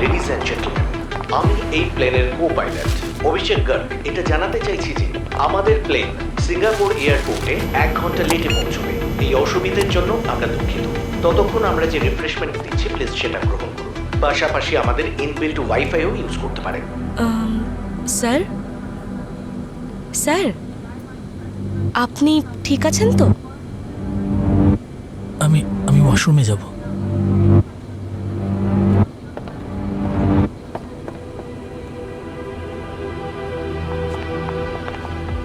Ladies and gentleman, আমি এই প্লেনের কো পাইলট অভিষেক গার্গ। এটা জানাতে চাইছি যে আমাদের প্লেন সিঙ্গাপুর এয়ারপোর্টে 1 ঘন্টা লেটে পৌঁছবে। এই অসুবিধার জন্য আমরা দুঃখিত। ততক্ষণ আমরা যে রিফ্রেশমেন্ট দিচ্ছি প্লিজ সেটা গ্রহণ করুন। পাশাপাশি আমাদের ইনবিল্ট ওয়াইফাইও ইউজ করতে পারেন। স্যার স্যার আপনি ঠিক আছেন তো? আমি ওয়াশরুমে যাব।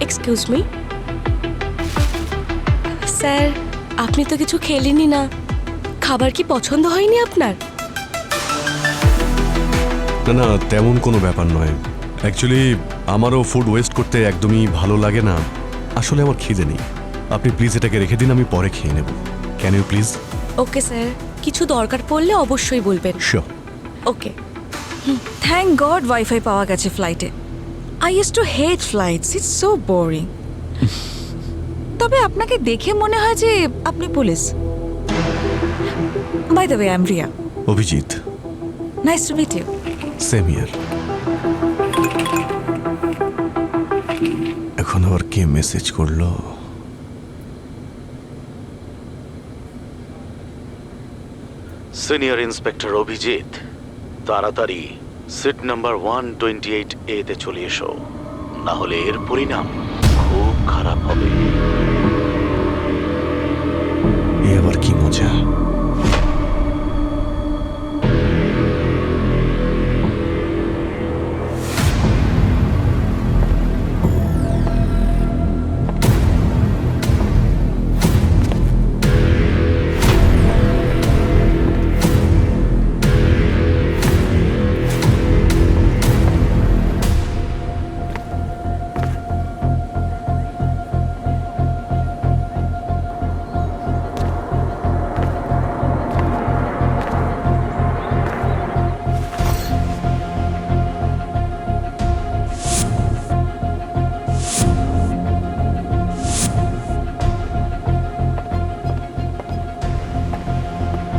এক্সকিউজ মি স্যার, আপনি তো কিছু খেলেনই না। খাবার কি পছন্দ হয়নি আপনার? না না, তেমন কোনো ব্যাপার নয়। অ্যাকচুয়ালি আমারও ফুড ওয়েস্ট করতে একদমই ভালো লাগে না। আসলে আমার খিদে নেই। আপনি প্লিজ এটাকে রেখে দিন, আমি পরে খেয়ে নেব। Can you please? Okay sir, কিছু দরকার পড়লে অবশ্যই বলবেন। Sure. Okay. Thank God WiFi পাওয়া গেছে ফ্লাইটে। I used to hate flights, it's so boring. তবে আপনাকে দেখে মনে হয় যে আপনি police. By the way, I am Riya. Abhijit. Nice to meet you. Same here. এখন আবার কে মেসেজ করলো? সিনিয়র ইন্সপেক্টর অভিজিৎ, তাড়াতাড়ি সিট নাম্বার 128 এতে চলে এসো, না হলে এর পরিণাম খুব খারাপ হবে। এ আবার কি মজা?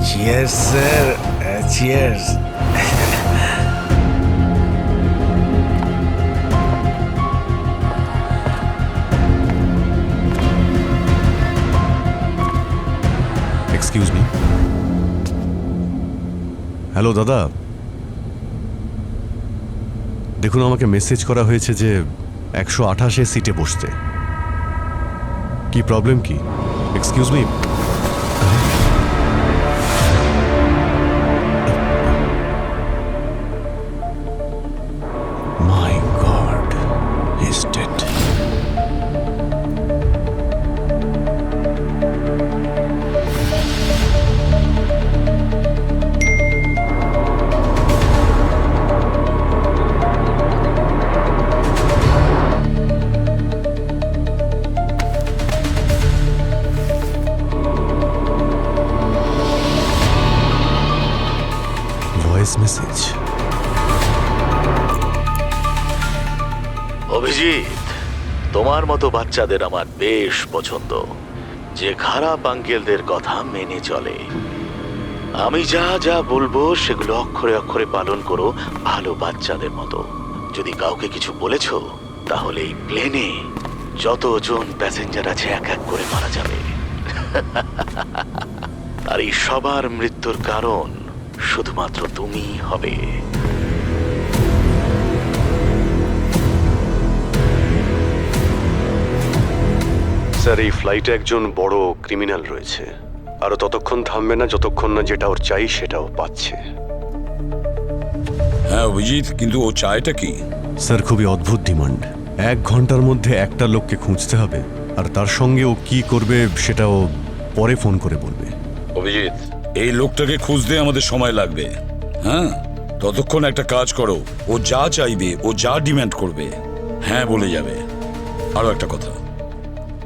Cheers, sir. Cheers. Excuse me. Hello দাদা, দেখুন আমাকে মেসেজ করা হয়েছে যে 128 সিটে বসতে। কি প্রবলেম কি? Excuse me. My god, he is dead. Voice message. Abhijit, তোমার মতো বাচ্চাদের আমার বেশ পছন্দ, যে খারাপ আঙ্কেলদের কথা মেনে চলে। আমি যা যা বলবো সেগুলো অক্ষরে অক্ষরে পালন করো, ভালো বাচ্চাদের মতো। যদি কাউকে কিছু বলেছো তাহলে এই প্লেনে যতজন প্যাসেঞ্জার আছে এক এক করে মারা যাবে। আর এই সবার মৃত্যুর কারণ শুধুমাত্র তুমিই হবে। স্যার, এই ফ্লাইটে একজন বড় ক্রিমিনাল রয়েছে। আরও ততক্ষণ থামবে না যতক্ষণ না যেটা ওর চাই সেটাও পাচ্ছে। হ্যাঁ অভিজিৎ, কিন্তু ও চায়টা কি? স্যার, খুবই অদ্ভুত ডিমান্ড। 1 ঘন্টার মধ্যে একটা লোককে খুঁজতে হবে, আর তার সঙ্গে ও কি করবে সেটাও পরে ফোন করে বলবে। অভিজিৎ, এই লোকটাকে খুঁজতে আমাদের সময় লাগবে। হ্যাঁ, ততক্ষণ একটা কাজ করো, ও যা চাইবে, ও যা ডিমান্ড করবে হ্যাঁ বলে যাবে। আরো একটা কথা,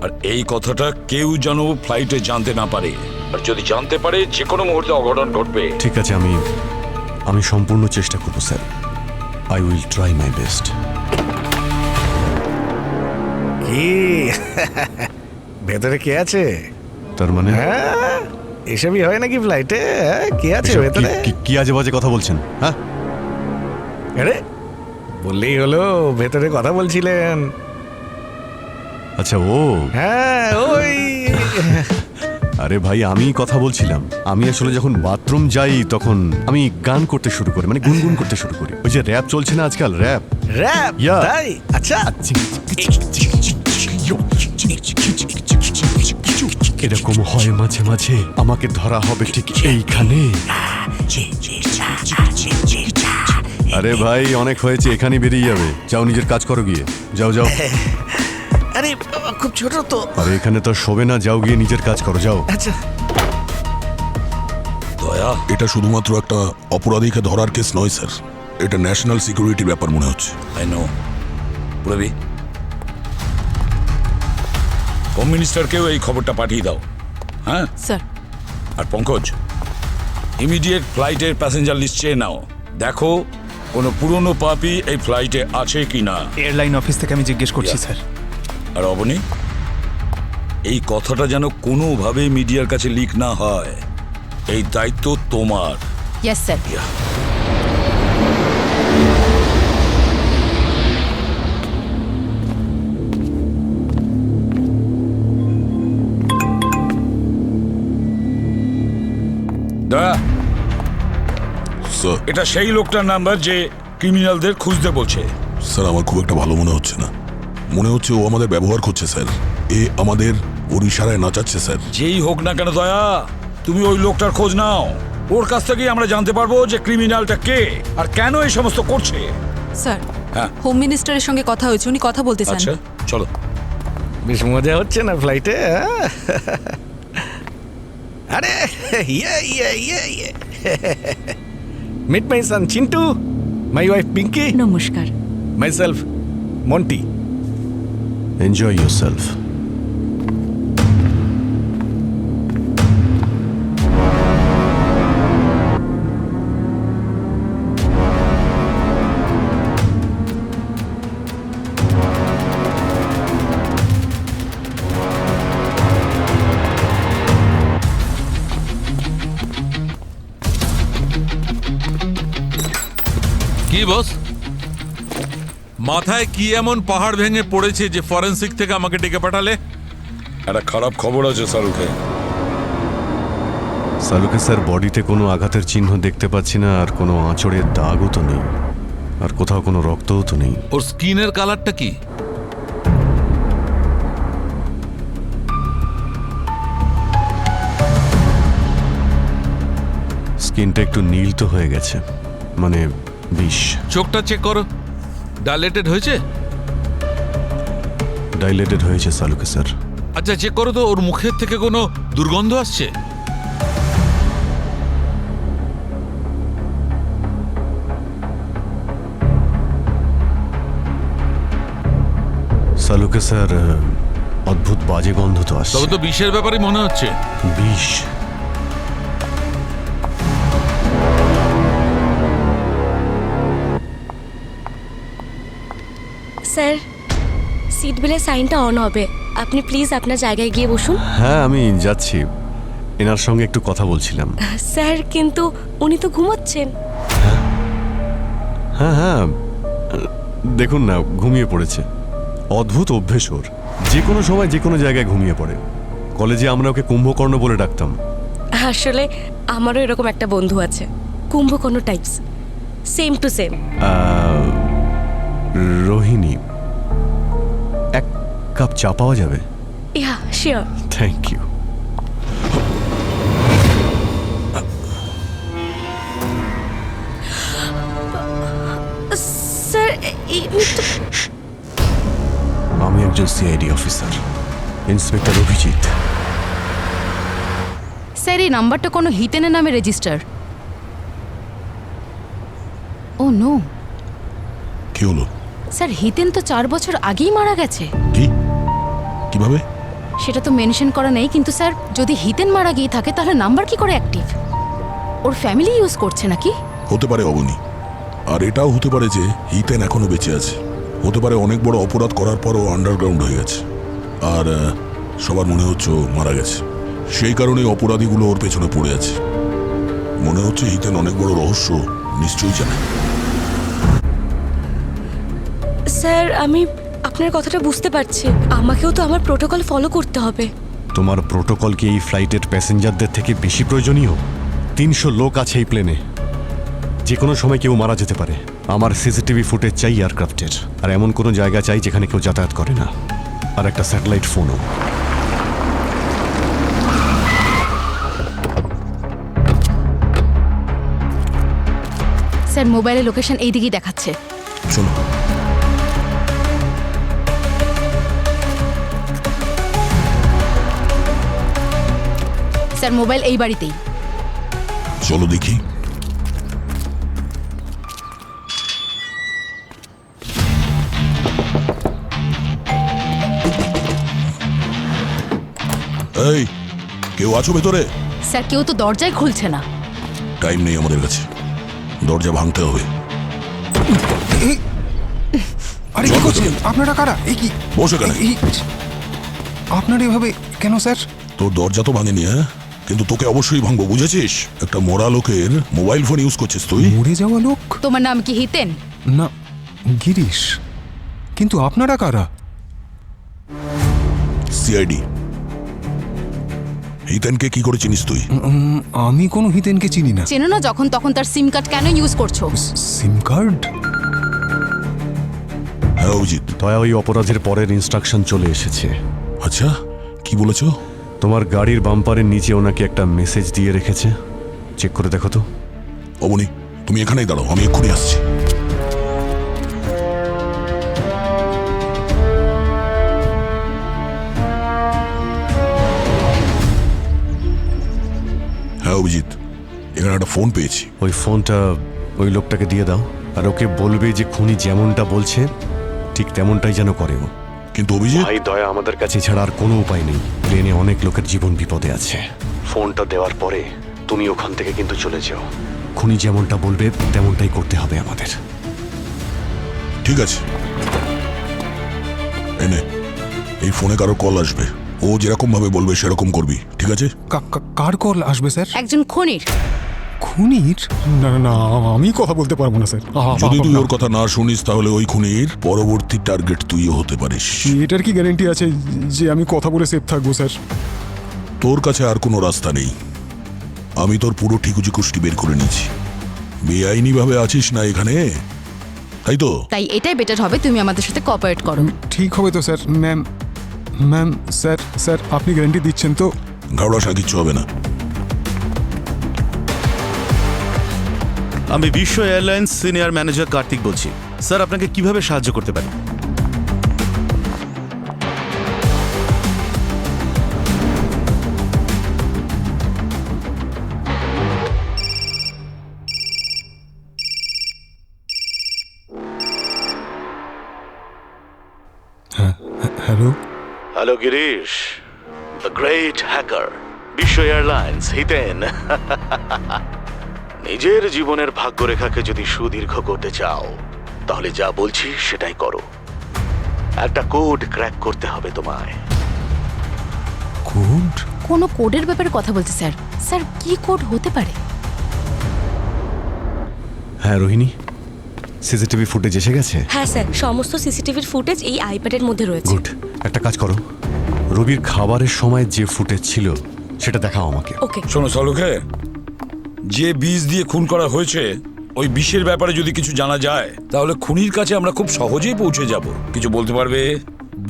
আর এই কথাটা কেউ যেন ফ্লাইটে জানতে না পারে, আর যদি জানতে পারে যে কোনো মুহূর্তে অঘটন ঘটবে। ঠিক আছে, আমি সম্পূর্ণ চেষ্টা করব sir. I will try my best. কি ভেতরে কে আছে? তার মানে হ্যাঁ, এসবই হয় নাকি ফ্লাইটে? কে আছে এসব ভেতরে? কি আজে বাজে কথা বলছেন? হ্যাঁ, আরে বললেই হলো, ভেতরে কথা বলছিলেন। আচ্ছা ও, হ্যাঁ ওই আরে ভাই আমি কথা বলছিলাম। আমি আসলে যখন বাথরুম যাই তখন আমি গান করতে শুরু করি, মানে গুনগুন করতে শুরু করি। ওই যে র্যাপ চলছে না আজকাল, র্যাপ। Rap, Yeah. তাই? আচ্ছা এরকম হয় মাঝে মাঝে, আমাকে ধরা হবে ঠিক এইখানে। আরে ভাই অনেক হয়েছে, এখানে বেরিয়ে যাবে। যাও নিজের কাজ করো গিয়ে, যাও যাও। আরে খুব ছোট তো। আরে এখানে তো শোবে না, যাও গিয়ে নিজের কাজ করো, যাও। আচ্ছা দয়া, এটা শুধুমাত্র একটা অপরাধীকে ধরার কেস নয় স্যার, এটা ন্যাশনাল সিকিউরিটির ব্যাপার মনে হচ্ছে। I know. রবি, হোম মিনিস্টারকেও এই খবরটা পাঠিয়ে দাও। হ্যাঁ স্যার। আর পঙ্কজ, ইমিডিয়েট ফ্লাইটের প্যাসেঞ্জার লিস্ট চেয়ে নাও। দেখো কোনো পুরনো পাপি এই ফ্লাইটে আছে কিনা। এয়ারলাইন অফিস থেকে আমি জিজ্ঞেস করছি Yeah. স্যার। আর অবনী, এই কথাটা যেন কোনোভাবে মিডিয়ার কাছে লিক না হয়, এই দায়িত্ব তোমার। Yes sir. দয়া, স্যার এটা সেই লোকটার নাম্বার যে ক্রিমিনালদের খুঁজতে বলছে। স্যার আমার খুব একটা ভালো মনে হচ্ছে না, মনে হচ্ছে ও আমাদের ব্যবহার করছে স্যার। এ আমাদের ওর ইশারায় নাচাচ্ছে স্যার। যেই হোক না কেন দয়া, তুমি ওই লোকটার খোঁজ নাও। ওর কাছ থেকেই আমরা জানতে পারবো যে ক্রিমিনালটা কে আর কেন এই সমস্ত করছে। স্যার, হ্যাঁ। হোম মিনিস্টারের সঙ্গে কথা হয়েছে, উনি কথা বলতে চান। আচ্ছা চলো। বেশ মজা হচ্ছে না ফ্লাইটে? আরে meet my son Chintu, my wife Pinki, নমস্কার। Myself Monty. Enjoy yourself. কি বস, মাথায় কি এমন পাহাড় ভেঙে পড়েছে যে ফরেনসিক থেকে আমাকে ডেকে পাঠালে? একটা খারাপ খবর আছে শাহরুখে। সালুকে স্যার, বডিতে কোনো আঘাতের চিহ্ন দেখতে পাচ্ছি না, আর কোনো আঁচড়ের দাগও তো নেই, আর কোথাও কোনো রক্তও তো নেই। ওর স্কিনের কালারটা কি? স্কিনটা একটু নীল তো হয়ে গেছে, মানে বিষ। চোখটা চেক করো, ডাইলেটেড হয়েছে? ডাইলেটেড হয়েছে সালুকে স্যার। আচ্ছা চেক করো তো, ওর মুখের থেকে কোনো দুর্গন্ধ আসছে? সালুকে স্যার, অদ্ভুত বাজে গন্ধ তো আসছে। তবে তো বিষের ব্যাপারই মনে হচ্ছে। বিষ? স্যার, সিট বেলের সাইনটা অন হবে, আপনি প্লিজ আপনার জায়গায় গিয়ে বসুন। হ্যাঁ আমি যাচ্ছি, এনার সঙ্গে একটু কথা বলছিলাম। স্যার কিন্তু উনি তো ঘুমোচ্ছেন। হ্যাঁ হ্যাঁ, দেখুন না ঘুমিয়ে পড়েছে। অদ্ভুত অভ্যেস ওর, যে কোনো সময় যে কোনো জায়গায় ঘুমিয়ে পড়ে। কলেজে আমরা ওকে কুম্ভকর্ণ বলে ডাকতাম। আসলে আমারও এরকম একটা বন্ধু আছে, Kumbhakarna types, same to same. Rohini, এক কাপ চা পাওয়া যাবে? Yeah sure. Thank you. Sir আমি একজন CID officer, inspector Abhijit. Sir, এই নাম্বারটা কোনো হিতেনের নামে রেজিস্টার। ও নো। কি হলো? স্যার, হিতেন তো 4 বছর আগেই মারা গেছে। কি? কিভাবে? সেটা তো মেনশন করা নেই, কিন্তু স্যার যদি হিতেন মারা গিয়ে থাকে তাহলে নাম্বার কি করে অ্যাক্টিভ? ওর ফ্যামিলি ইউজ করছে নাকি? হতে পারে অবনী, আর এটাও হতে পারে যে হিতেন এখনো বেঁচে আছে। হতে পারে অনেক বড় অপরাধ করার পরও আন্ডারগ্রাউন্ড হয়ে গেছে, আর সবার মনে হচ্ছে ও মারা গেছে। সেই কারণে অপরাধীগুলো ওর পেছনে পড়ে আছে। মনে হচ্ছে হিতেন অনেক বড় রহস্য নিশ্চয়ই জানে। স্যার আমি আপনার কথাটা বুঝতে পারছি, আমাকেও তো আমার প্রোটোকল ফলো করতে হবে। তোমার প্রোটোকল কি এই ফ্লাইটের প্যাসেঞ্জারদের থেকে বেশি প্রয়োজনীয়? 300 লোক আছে এই প্লেনে, যে কোনো সময় কেউ মারা যেতে পারে। আমার সিসিটিভি ফুটেজ চাই এয়ারক্রাফটের, আর এমন কোনো জায়গা চাই যেখানে কেউ যাতায়াত করে না, আর একটা স্যাটেলাইট ফোনও। স্যার মোবাইলে লোকেশন এই দিকেই দেখাচ্ছে। চলো। স্যার মোবাইল এই বাড়িতেই। চলো দেখি। এই, কেউ আছো ভেতরে? স্যার কেউ তো দরজায় খুলছে না। টাইম নেই আমাদের কাছে, দরজা ভাঙতে হবে। আরে কি করছেন আপনারা? কারা? এই কি বসে কেন? আপনার এভাবে কেন স্যার? তোর দরজা তো ভাঙেনি, হ্যাঁ, কিন্তু তোকে অবশ্যই ভাঙবো, বুঝেছিস? একটা মরা লোকের মোবাইল ফোন ইউজ করছিস তুই। মরে যাওয়া লোক? তোমার নাম কি হিতেন? না, গিরিশ। কিন্তু আপনারা কারা? সিআইডি। হিতেনকে কি করে চিনিস তুই? আমি কোনো হিতেনকে চিনি না। চেনো না, যখন তখন তার সিম কার্ড কেন ইউজ করছো? সিম কার্ড? হ্যাঁ অভিজিৎ। দয়া, ওই অপরাধের পরের ইনস্ট্রাকশন চলে এসেছে। আচ্ছা, কি বলেছো? তোমার গাড়ির বাম্পারের নিচে ওনাকে একটা মেসেজ দিয়ে রেখেছে, চেক করে দেখো তো। অবনি, তুমি এখানেই দাঁড়াও, আমি এক্ষুনি আসছি। হ্যাঁ অভিজিৎ, এখানে একটা ফোন পেয়েছি। ওই ফোনটা ওই লোকটাকে দিয়ে দাও, আর ওকে বলবে যে খুনি যেমনটা বলছে ঠিক তেমনটাই যেন করে ও। কিন্তু অভিজিৎ, ভাই দয়া, আমাদের কাছে ছাড়া আর কোনো উপায় নেই। প্লেনে অনেক লোকের জীবন বিপদে আছে। ফোনটা দেওয়ার পরে তুমি ওখান থেকে কিন্তু চলে যাও। খুনি যেমনটা বলবে তেমনটাই করতে হবে আমাদের। ঠিক আছে, এনে এই ফোনে কারো কল আসবে, ও যেরকম ভাবে বলবে সেরকম করবি, ঠিক আছে? কার কল আসবে স্যার? একজন খুনির। খুনির? না না, আমি কথা বলতে পারবো না স্যার। যদি তুই ওর কথা না শুনিস তাহলে ওই খুনির পরবর্তী টার্গেট তুইও হতে পারিস। এটার কি গ্যারান্টি আছে যে আমি কথা বলে সেফ থাকবো স্যার? তোর কাছে আর কোনো রাস্তা নেই। আমি তোর পুরো ঠিকুজি কুষ্টি বের করে নিয়েছি। বেআইনি ভাবে আছিস না এখানে, তাই তো? তাই এটাই বেটার হবে তুমি আমাদের সাথে কোঅপারেট করো। ঠিক হবে তো স্যার? ম্যাম স্যার আপনি গ্যারান্টি দিচ্ছেন তো? ঘাবড়াস, কিচ্ছু হবে না। আমি বিশ্ব এয়ারলাইন্স সিনিয়র ম্যানেজার কার্তিক বলছি। স্যার, আপনাকে কিভাবে সাহায্য করতে পারি? Hello hello Girish, the great hacker, বিশ্ব এয়ারলাইন্স, হিতেন। নিজের জীবনের ভাগ্যরেখাকে যদি সুদীর্ঘ করতে চাও তাহলে যা বলছি সেটাই করো। একটা কোড ক্র্যাক করতে হবে তোমায়। কোড? কোনো কোডের ব্যাপারে কথা বলছে স্যার। স্যার কি কোড হতে পারে? হ্যাঁ রোহিণী, সিসিটিভি ফুটেজ এসে গেছে? হ্যাঁ স্যার, সমস্ত সিসিটিভির ফুটেজ এই আইপ্যাডের মধ্যে রয়েছে। গুড। একটা কাজ করো, রবির খাবারের সময় যে ফুটেজ ছিল সেটা দেখাও আমাকে। ওকে। শোনো সলোখে, যে বিষ দিয়ে খুন করা হয়েছে ওই বিষের ব্যাপারে যদি কিছু জানা যায় তাহলে খুনির কাছে আমরা খুব সহজেই পৌঁছে যাব। কিছু বলতে পারবে?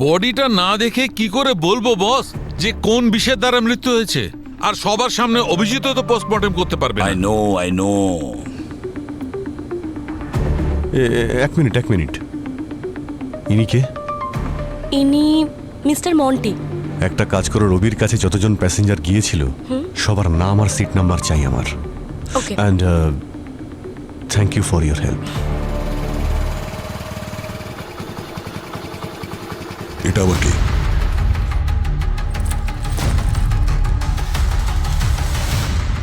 বডিটা না দেখে কি করে বলবো বস যে কোন বিষের দ্বারা মৃত্যু হয়েছে? আর সবার সামনে অভিজিৎ তো পোস্টমর্টেম করতে পারবে না। I know. এক মিনিট, ইনি কে? ইনি মিস্টার মন্টি। একটা কাজ করো, রবির কাছে যতজন প্যাসেঞ্জার গিয়েছিল সবার নাম আর সিট নাম্বার চাই আমার। Okay. And thank you for your help. এটা আবার কে?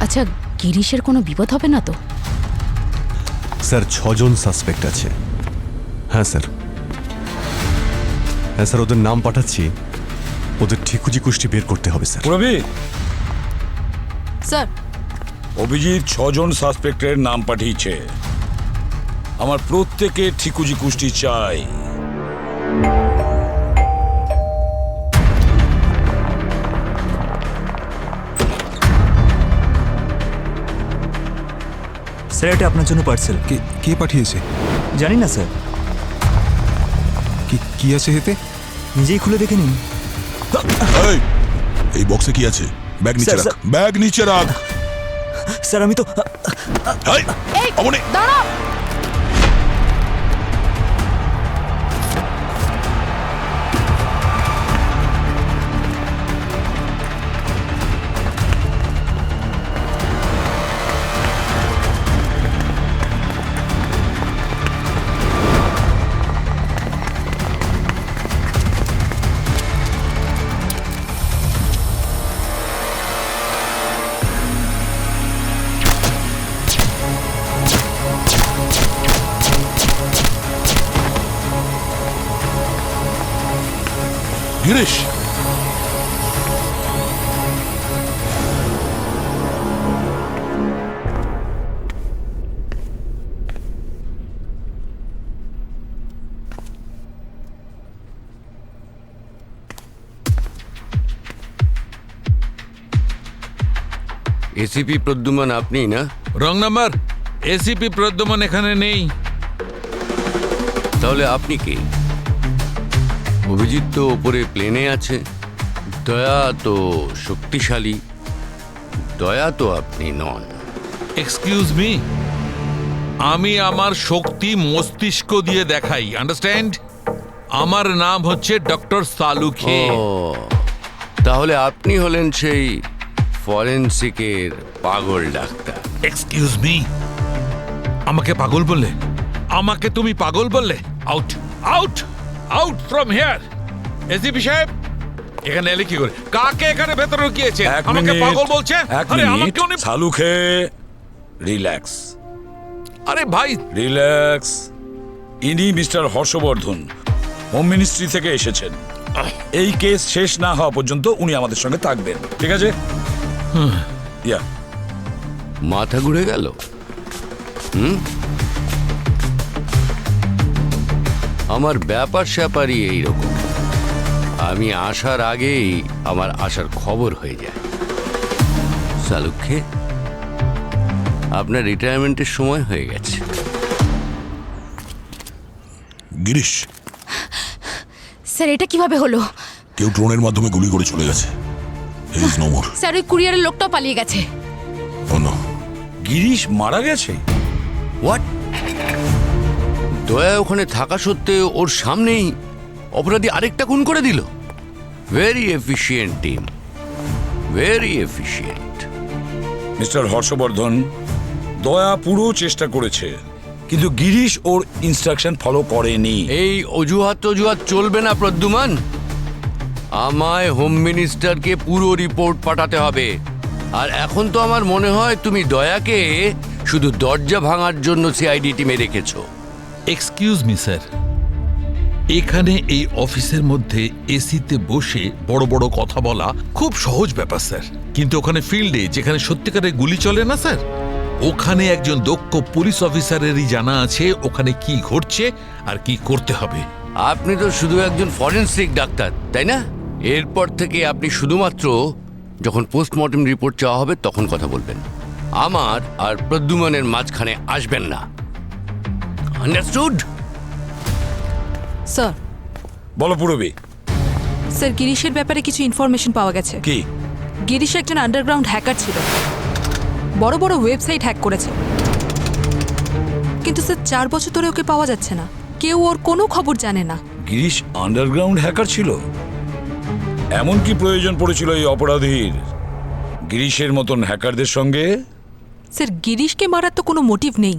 আচ্ছা, গিরিশের কোনো বিপদ হবে না তো? স্যার 6 জন সাসপেক্ট আছে। হ্যাঁ স্যার, ওদের নাম পাঠাচ্ছি। ওদের ঠিকুজি কুষ্টি বের করতে হবে স্যার। রবি, স্যার অভিজিৎ 6 জন সাসপেক্টের নাম পাঠিয়েছে। আমার প্রত্যেকের ঠিকুজি কুষ্টি চাই। স্যার এটা আপনার জন্য পার্সেল। কে কে পাঠিয়েছে? জানি না স্যার, কি কি আছে এতে? নিজেই খুলে দেখে নিন। এই, এই বক্সে কি আছে? ব্যাগ নিচে স্যার, রাখ, স্যার। ব্যাগ নিচে রাখ। স্যার আমি তো এই, অমনি। দাঁড়াও। গিরিশ, এসিপি প্রদ্যুমান আপনি না? Wrong number. এসিপি প্রদ্যুমান এখানে নেই। তাহলে আপনি কে? অভিজিৎ তো ওপরে প্লেনে আছে, দয়া তো শক্তিশালী, দয়া তো আপনি নন। এক্সকিউজ মি, আমি আমার শক্তি মস্তিষ্ক দিয়ে দেখাই, আন্ডারস্ট্যান্ড? আমার নাম হচ্ছে ডক্টর সালুখে। ও, তাহলে আপনি হলেন সেই ফরেন্সিকের পাগল ডাক্তার। এক্সকিউজ মি, আমাকে পাগল বললে? আমাকে তুমি পাগল বললে? Out, out, out from here. ACP সাহেব, এখানে এলে কি করে? কাকে এখানে ভেতরে ঢুকিয়েছে? আমাকে পাগল বলছে? আরে আমাকে উনি... সালুখে, রিল্যাক্স। আরে ভাই, রিল্যাক্স। ইনি মিস্টার হর্ষবর্ধন, হোম মিনিস্ট্রি থেকে এসেছেন। এই কেস শেষ না হওয়া পর্যন্ত উনি আমাদের সঙ্গে থাকবেন, ঠিক আছে? ইয়া। মাথা ঘুরে গেল? আমার ব্যাপার স্যাপারই এইরকম, আমি আসার আগেই আমার আসার খবর হয়ে যায়। সালুখে, আপনার রিটায়ারমেন্টের সময় হয়ে গেছে। গিরিশ, স্যার এটা কিভাবে হলো? কেউ ড্রোনের মাধ্যমে গুলি করে চলে গেছে। He is no more. Sir ওই কুরিয়ারের লোকটাও পালিয়ে গেছে। ও নো। গিরিশ মারা গেছে? হোয়াট? দয়া ওখানে থাকা সত্ত্বেও ওর সামনেই অপরাধী আরেকটা খুন করে দিল। Very efficient team, very efficient. Mister Harshvardhan, Daya পুরো চেষ্টা করেছে, কিন্তু গিরিশ ওর ইনস্ট্রাকশন ফলো করেনি। এই অজুহাত চলবে না প্রদ্যুমান। আমায় হোম মিনিস্টারকে পুরো রিপোর্ট পাঠাতে হবে। আর এখন তো আমার মনে হয় তুমি দয়াকে শুধু দরজা ভাঙার জন্য সিআইডি টিমে রেখেছো। এক্সকিউজ মি স্যার, এখানে এই অফিসের মধ্যে এসিতে বসে বড় বড় কথা বলা খুব সহজ ব্যাপার স্যার, কিন্তু ওখানে ফিল্ডে যেখানে সত্যিকারের গুলি চলে না স্যার, ওখানে একজন দক্ষ পুলিশ অফিসারেরই জানা আছে ওখানে কি ঘটছে আর কি করতে হবে। আপনি তো শুধু একজন ফরেন্সিক ডাক্তার, তাই না? এরপর থেকে আপনি শুধুমাত্র যখন পোস্টমর্টম রিপোর্ট চাওয়া হবে তখন কথা বলবেন, আমার আর প্রদ্যুমানের মাঝখানে আসবেন না। আন্ডারস্টুড? স্যার, বলো পুরবী। স্যার গিরিশের ব্যাপারে কিছু ইনফরমেশন পাওয়া গেছে। কি? গিরিশ একজন আন্ডারগ্রাউন্ড হ্যাকার ছিল, বড় বড় ওয়েবসাইট হ্যাক করেছে। কিন্তু স্যার 4 বছর ধরে ওকে পাওয়া যাচ্ছে না, কেউ ওর কোনো খবর জানে না। গিরিশ আন্ডারগ্রাউন্ড হ্যাকার ছিল? এমন কি প্রয়োজন পড়েছিল এই অপরাধীর গিরিশের মতন হ্যাকারদের সঙ্গে? স্যার গিরিশকে মারার তো কোনো মোটিভ নেই,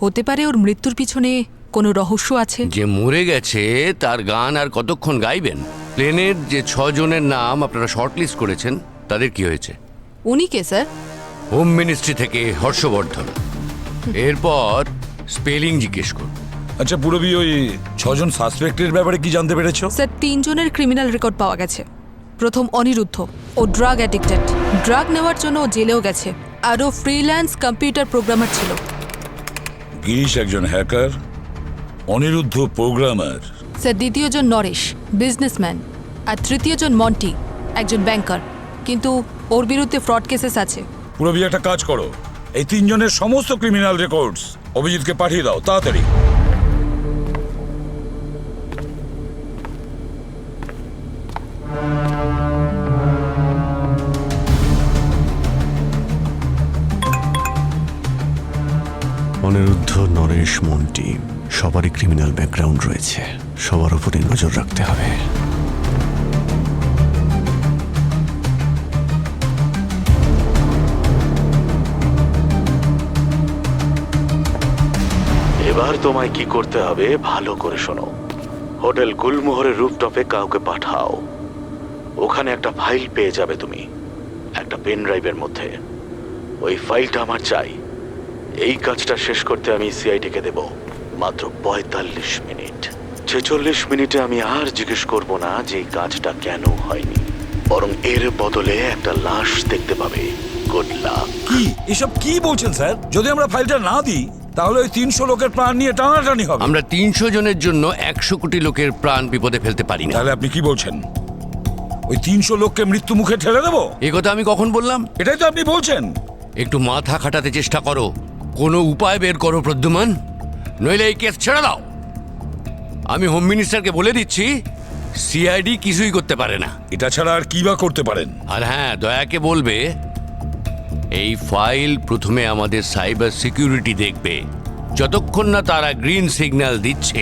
হতে পারে ওর মৃত্যুর পিছনে কোনো রহস্য আছে। যে মরে গেছে তার গান আর কতক্ষণ গাইবেন? প্লেনের যে 6 জনের নাম আপনারা শর্টলিস্ট করেছেন তাদের কি হয়েছে? উনি কে স্যার? হোম মিনিস্ট্রি থেকে হর্ষবর্ধন। এরপর স্পেলিং জিজ্ঞেস করুন। আচ্ছা পুরবী, ওই 6 জন সাসপেক্টের ব্যাপারে কি জানতে পেরেছো? স্যার 3 জনের ক্রিমিনাল রেকর্ড পাওয়া গেছে। প্রথম অনিরুদ্ধ, ও ড্রাগ অ্যাডিক্টেড, ড্রাগ নেওয়ার জন্য ও জেলেও গেছে, আর ও ফ্রিল্যান্স কম্পিউটার প্রোগ্রামার ছিল। গিরিশ একজন হ্যাকার, অনিরুদ্ধ প্রোগ্রামার, স্যার দ্বিতীয়জন নরেশ, বিজনেসম্যান, আর তৃতীয়জন মন্টি, একজন ব্যাংকার, কিন্তু ওর বিরুদ্ধে ফ্রড কেসেস আছে। পুরবি একটা কাজ করো, এই তিনজনের সমস্ত ক্রিমিনাল রেকর্ডস অভিজিৎকে পাঠিয়ে দাও তাড়াতাড়ি। অনিরুদ্ধ, নরেশ, মন্টি সবারই ক্রিমিনাল ব্যাকগ্রাউন্ড রয়েছে, সবার উপরে নজর রাখতে হবে। এবার তোমায় কি করতে হবে ভালো করে শোনো। হোটেল গুলমোহরের রুফটপে কাউকে পাঠাও, ওখানে একটা ফাইল পেয়ে যাবে তুমি, একটা পেন ড্রাইভের মধ্যে। ওই ফাইলটা আমার চাই। এই কাজটা শেষ করতে আমি সিআইডিকে দেব মাত্র ৪৫ মিনিট। ৪৬ মিনিটে আমি আর জিজ্ঞেস করব না যে এই কাজটা কেন হয়নি, বরং এর বদলে একটা লাশ দেখতে পাবে। Good luck. কি এসব কি বলছেন স্যার? যদি আমরা ফাইলটা না দিই তাহলে ওই ৩০০ লোকের প্রাণ নিয়ে টানাটানি হবে। আমরা ৩০০ জনের জন্য ১০০ কোটি লোকের প্রাণ বিপদে ফেলতে পারি না। তাহলে আপনি কি বলছেন? ওই ৩০০ লোককে মৃত্যু মুখে ঠেলে দেবো? এ কথা আমি কখন বললাম? এটাই তো আপনি বলছেন। একটু মাথা খাটাতে চেষ্টা করো, কোনো উপায় বের করো প্রদ্যুমান, নইলে এই কেস ছেড়ে দাও। আমি হোম মিনিস্টারকে বলে দিচ্ছি, সিআইডি কিছুই করতে পারে না। এটা ছাড়া আর কি বা করতে পারেন? আর হ্যাঁ, দয়াকে বলবে এই ফাইল প্রথমে আমাদের সাইবার সিকিউরিটি দেখবে। যতক্ষণ না তারা গ্রিন সিগন্যাল দিচ্ছে,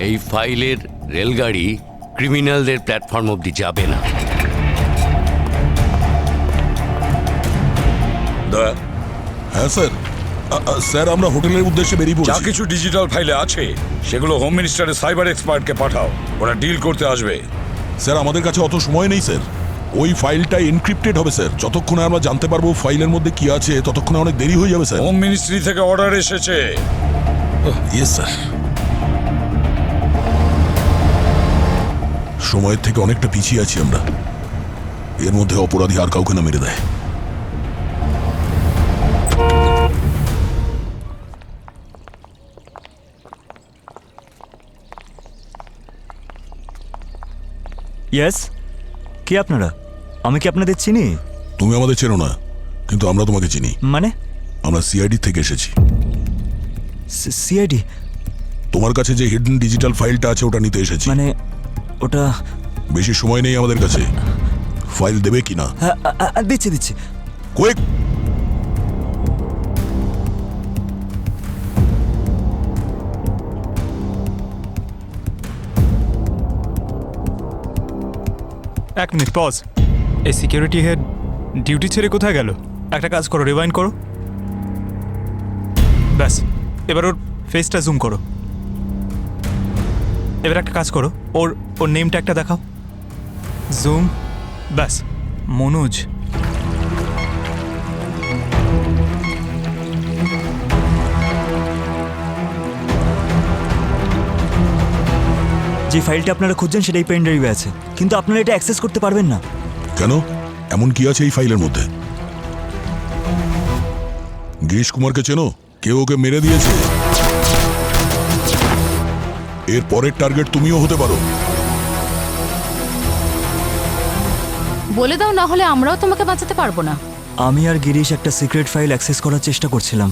এই ফাইলের রেলগাড়ি ক্রিমিনালদের প্ল্যাটফর্ম অবধি যাবে না। হ্যাঁ স্যার। স্যার আমরা হোটেলের উদ্দেশ্যে বেরিয়ে যা পড়ছি। কিছু ডিজিটাল ফাইলে আছে সেগুলো হোম মিনিস্টারের সাইবার এক্সপার্টকে পাঠাও, ওরা ডিল করতে আসবে। স্যার আমাদের কাছে অত সময় নেই স্যার। ওই ফাইলটা এনক্রিপ্টেড হবে স্যার। যতক্ষণে আমরা জানতে পারবো ফাইলের মধ্যে কি আছে ততক্ষণে অনেক দেরি হয়ে যাবে স্যার। হোম মিনিস্ট্রি থেকে অর্ডার এসেছে। Yes sir. সময়ের থেকে অনেকটা পিছিয়ে আছি আমরা। এর মধ্যে অপরাধী আর কাউকে না মেরে দেয়। ইয়েস, কে আপনারা? আমি কি আপনাদের চিনি? তুমি আমাদের চেনো না, কিন্তু আমরা তোমাকে চিনি। মানে? আমরা সিআইডি থেকে এসেছি। সিআইডি? তোমার কাছে যে হিডেন ডিজিটাল ফাইলটা আছে ওটা নিতে এসেছি। মানে ওটা? বেশি সময় নেই আমাদের কাছে। ফাইল দেবে কি না? হ্যাঁ, দিচ্ছি দিচ্ছি। কুইক! এক মিনিট পজ। এই সিকিউরিটি হেড ডিউটি ছেড়ে কোথায় গেল? একটা কাজ করো, রিওয়াইন্ড করো। ব্যাস, এবার ওর ফেসটা জুম করো। এবার একটা কাজ করো, ওর নেমটা একটা দেখাও। জুম। ব্যাস, মনোজ। যে ফাইলটা আপনারা খুঁজছেন সেটাই পেন ড্রাইভে আছে, কিন্তু আপনারা এটা অ্যাক্সেস করতে পারবেন না। কেন? এমন কি আছে এই ফাইলের মধ্যে? গিরিশ কুমারকে চেনো? কেউ ওকে মেরে দিয়েছে। এর পরের টার্গেট তুমিও হতে পারো। বলে দাও, না হলে আমরাও তোমাকে বাঁচাতে পারবো না। আমি আর গিরিশ একটা সিক্রেট ফাইল অ্যাক্সেস করার চেষ্টা করছিলাম,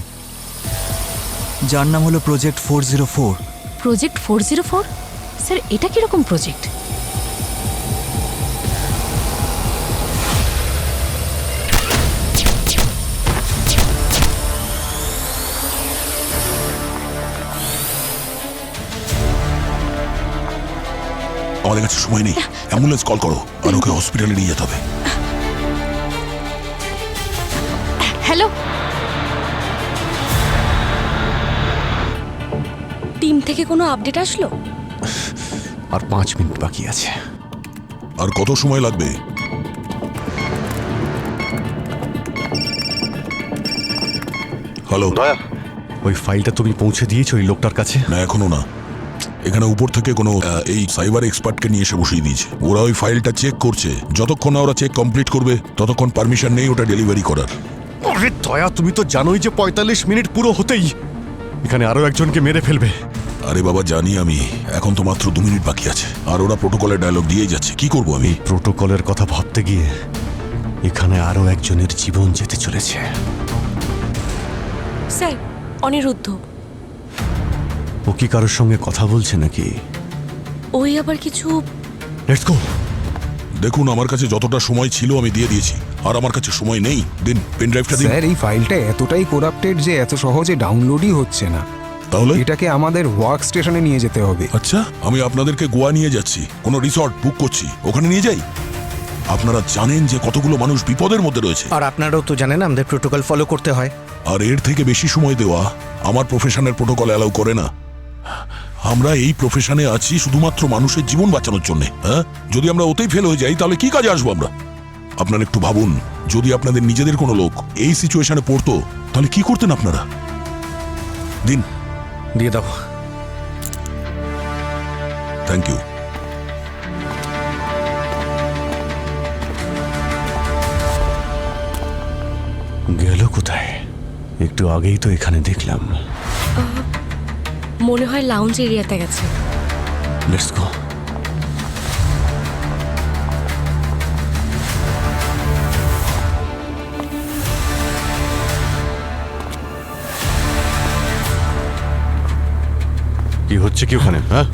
যার নাম হলো প্রজেক্ট 404। প্রজেক্ট 404? স্যার, এটা কিরকম প্রজেক্ট? আমাদের কাছে সময় নেই। অ্যাম্বুলেন্স কল করো আর ওকে হসপিটালে নিয়ে যেতে হবে। হ্যালো, টিম থেকে কোনো আপডেট আসলো? আর 5 মিনিট বাকি আছে। আর কত সময় লাগবে? হ্যালো দয়া, ওই ফাইলটা তুমি পৌঁছে দিয়েছো ওই লোকটার কাছে? না, এখনো না। এখানে উপর থেকে কোনো এই সাইবার এক্সপার্টকে নিয়ে এসে বসিয়ে দিয়েছে। ওরা ওই ফাইলটা চেক করছে। যতক্ষণ না ওরা চেক কমপ্লিট করবে ততক্ষণ পারমিশন নেই ওটা ডেলিভারি করার। আরে দয়া, তুমি তো জানোই যে 45 মিনিট পুরো হতেই। এখানে আরো একজনকে মেরে ফেলবে। আরে বাবা জানি আমি, এখন তো মাত্র 2 মিনিট বাকি আছে, আর ওরা প্রোটোকলের ডায়লগ দিয়েই যাচ্ছে। কি করব আমি? প্রোটোকলের কথা ভাবতে গিয়ে এখানে আরো একজনের জীবন যেতে চলেছে। স্যার, অনিরুদ্ধ। ও কি কারোর সঙ্গে কথা বলছে নাকি? ওই আবার কিছু। Let's go. দেখুন, আমার কাছে যতটা সময় ছিল আমি দিয়ে দিয়েছি, আর আমার কাছে সময় নেই। দিন, পেন ড্রাইভটা দিন। স্যার, এই ফাইলটা এতটাই করাপ্টেড যে এত সহজে ডাউনলোডই হচ্ছে না। তাহলে এটাকে আমাদের ওয়ার্ক স্টেশনে নিয়ে যেতে হবে। আচ্ছা, আমি আপনাদেরকে গোয়া নিয়ে যাচ্ছি, কোনো রিসর্ট বুক করছি, ওখানে নিয়ে যাই। আপনারা জানেন যে কতগুলো মানুষ বিপদের মধ্যে রয়েছে, আর আপনারাও তো জানেন আমাদের প্রোটোকল ফলো করতে হয়। আর এর থেকে বেশি সময় দেওয়া আমার প্রফেশনের প্রোটোকল অ্যালাউ করে না। আমরা এই প্রফেশনে আছি শুধুমাত্র মানুষের জীবন বাঁচানোর জন্য। হ্যাঁ, যদি আমরা ওতেই ফেল হয়ে যাই তাহলে কি কাজে আসবো আমরা? আপনারা একটু ভাবুন, যদি আপনাদের নিজেদের কোনো লোক এই সিচুয়েশনে পড়তো তাহলে কি করতেন আপনারা? দিন, দিয়ে দাও। Thank you. গেল কোথায়? একটু আগেই তো এখানে দেখলাম। মনে হয় লাউঞ্জ এরিয়াতে গেছে। Let's go. কি হচ্ছে কি ওখানে? হ্যাঁ,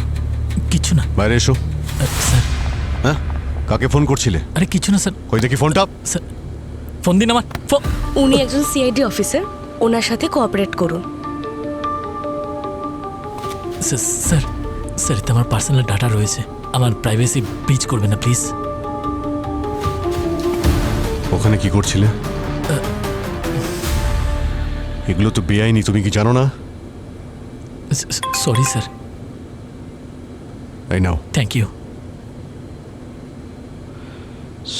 কিছু না। বাইরে এসো। স্যার। হ্যাঁ, কাকে ফোন করছিলে? আরে কিছু না স্যার। কই দেখি ফোনটা। স্যার, ফোন দিন আমার। উনি একজন সিআইডি অফিসার, ওনার সাথে কোঅপারেট করুন। স্যার, স্যার, এতে আমার পার্সোনাল ডাটা রয়েছে, আমার প্রাইভেসি ব্রিচ করবে না প্লিজ। ওখানে কি করছিলে? এগুলো তো বেআইনি, তুমি কি জানো না? Sorry sir. এই নাও। Thank you.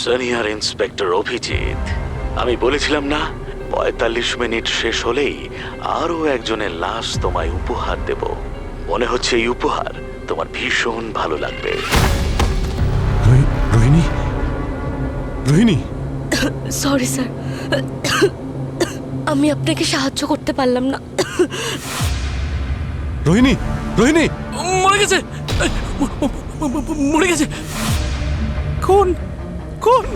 Senior inspector Abhijit, আমি বলেছিলাম না 45 মিনিট শেষ হলেই আরও একজনের লাশ তোমায় উপহার দেব। মনে হচ্ছে এই উপহার তোমার ভীষণ ভালো লাগবে। রোহিণী, রোহিণী। সরি স্যার, আমি আপনাকে সাহায্য করতে পারলাম না। রোহিণী, রোহিণী মরে গেছে, মরে গেছে। খুন, খুন,